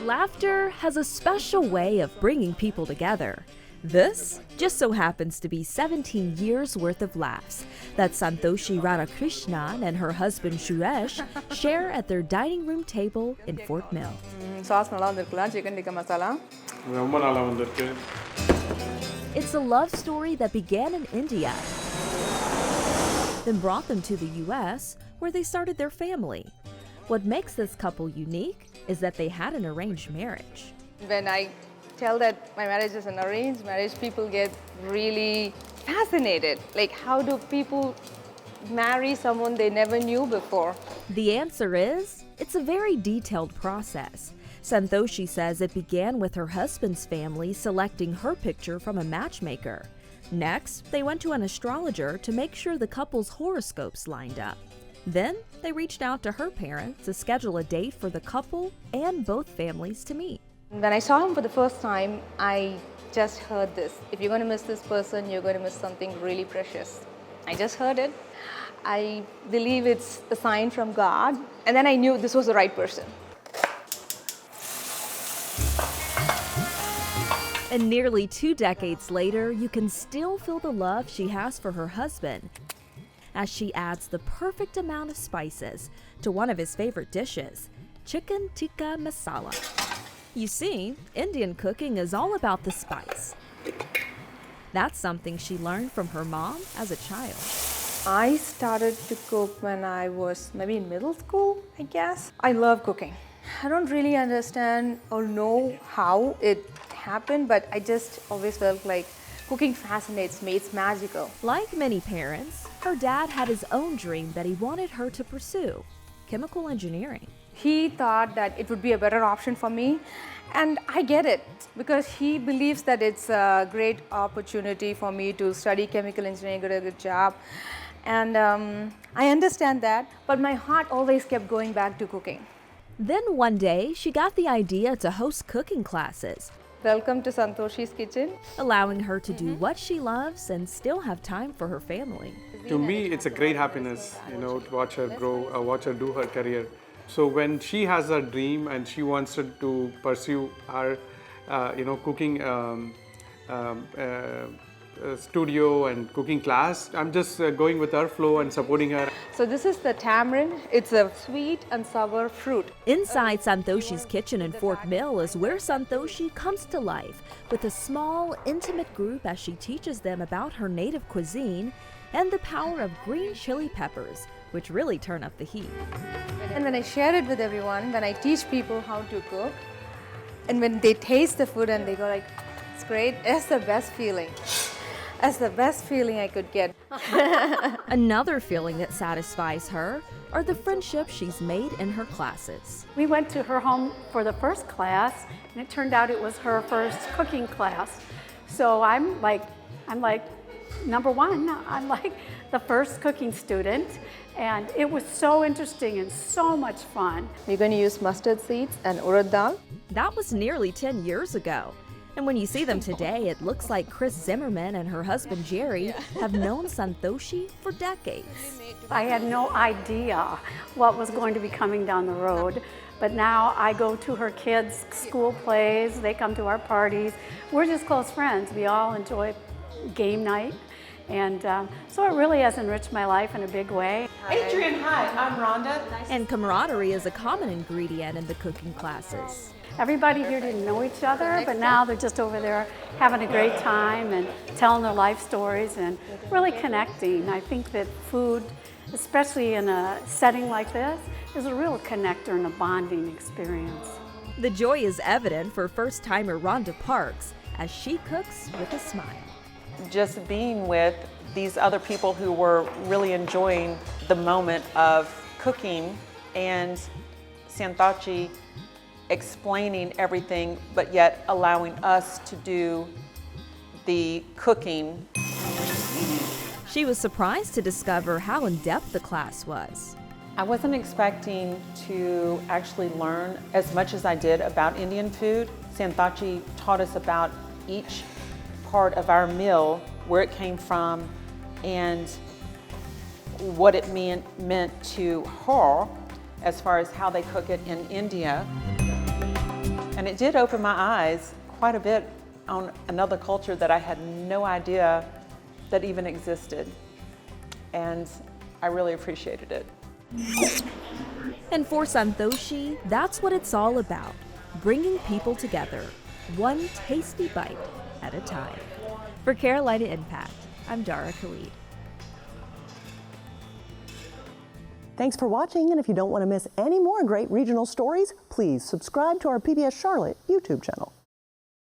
Laughter has a special way of bringing people together. This just so happens to be 17 years worth of laughs that Santoshi Radhakrishnan and her husband Suresh share at their dining room table in Fort Mill. Sauce நல்லா வந்திருக்குல chicken tikka masala. ரொம்ப நல்லா வந்திருக்கு. It's a love story that began in India, then brought them to the US, where they started their family. What makes this couple unique is that they had an arranged marriage. When I tell that my marriage is an arranged marriage, people get really fascinated. Like, how do people marry someone they never knew before? The answer is, it's a very detailed process. Santoshi says it began with her husband's family selecting her picture from a matchmaker. Next, they went to an astrologer to make sure the couple's horoscopes lined up. Then, they reached out to her parents to schedule a date for the couple and both families to meet. When I saw him for the first time, I just heard this. If you're going to miss this person, you're going to miss something really precious. I just heard it. I believe it's a sign from God. And then I knew this was the right person. And nearly 2 decades later, you can still feel the love she has for her husband as she adds the perfect amount of spices to one of his favorite dishes, chicken tikka masala. You see, Indian cooking is all about the spice. That's something she learned from her mom as a child. I started to cook when I was maybe in middle school, I guess. I love cooking. I don't really understand or know how it happened, but I just always felt like cooking fascinates me. It's magical. Like many parents, her dad had his own dream that he wanted her to pursue: chemical engineering. He thought that it would be a better option for me, and I get it because he believes that it's a great opportunity for me to study chemical engineering, get a good job, and I understand that, but my heart always kept going back to cooking. Then one day, she got the idea to host cooking classes, Welcome to Santoshi's Kitchen. allowing her to do what she loves and still have time for her family. To me, it's a great happiness, to watch her grow, watch her do her career. So when she has a dream and she wants to pursue her, cooking studio and cooking class, I'm just going with her flow and supporting her. So this is the tamarind. It's a sweet and sour fruit. Inside Santoshi's kitchen in Fort Mill is where Santoshi comes to life with a small, intimate group as she teaches them about her native cuisine and the power of green chili peppers, which really turn up the heat. And when I share it with everyone, when I teach people how to cook, and when they taste the food and they go like, it's great, that's the best feeling. That's the best feeling I could get. Another feeling that satisfies her are the friendships she's made in her classes. We went to her home for the first class, and it turned out it was her first cooking class. So I'm like number one. I'm like the first cooking student, and it was so interesting and so much fun. We're going to use mustard seeds and urad dal. That was nearly 10 years ago. And when you see them today, it looks like Chris Zimmerman and her husband Jerry have known Santoshi for decades. I had no idea what was going to be coming down the road, but now I go to her kids' school plays, they come to our parties. We're just close friends. We all enjoy game night, and so it really has enriched my life in a big way. Adrian, hi, I'm Rhonda. And camaraderie is a common ingredient in the cooking classes. Everybody here didn't know each other, but now they're just over there having a great time and telling their life stories and really connecting. I think that food, especially in a setting like this, is a real connector and a bonding experience. The joy is evident for first-timer Rhonda Parks as she cooks with a smile. Just being with these other people who were really enjoying the moment of cooking and Santoshi explaining everything, but yet allowing us to do the cooking. She was surprised to discover how in-depth the class was. I wasn't expecting to actually learn as much as I did about Indian food. Santoshi taught us about each part of our meal, where it came from, and what it meant to her as far as how they cook it in India. And it did open my eyes quite a bit on another culture that I had no idea that even existed. And I really appreciated it. And for Santoshi, that's what it's all about, bringing people together, one tasty bite at a time. For Carolina Impact, I'm Dara Khalid. Thanks for watching, and if you don't want to miss any more great regional stories, please subscribe to our PBS Charlotte YouTube channel.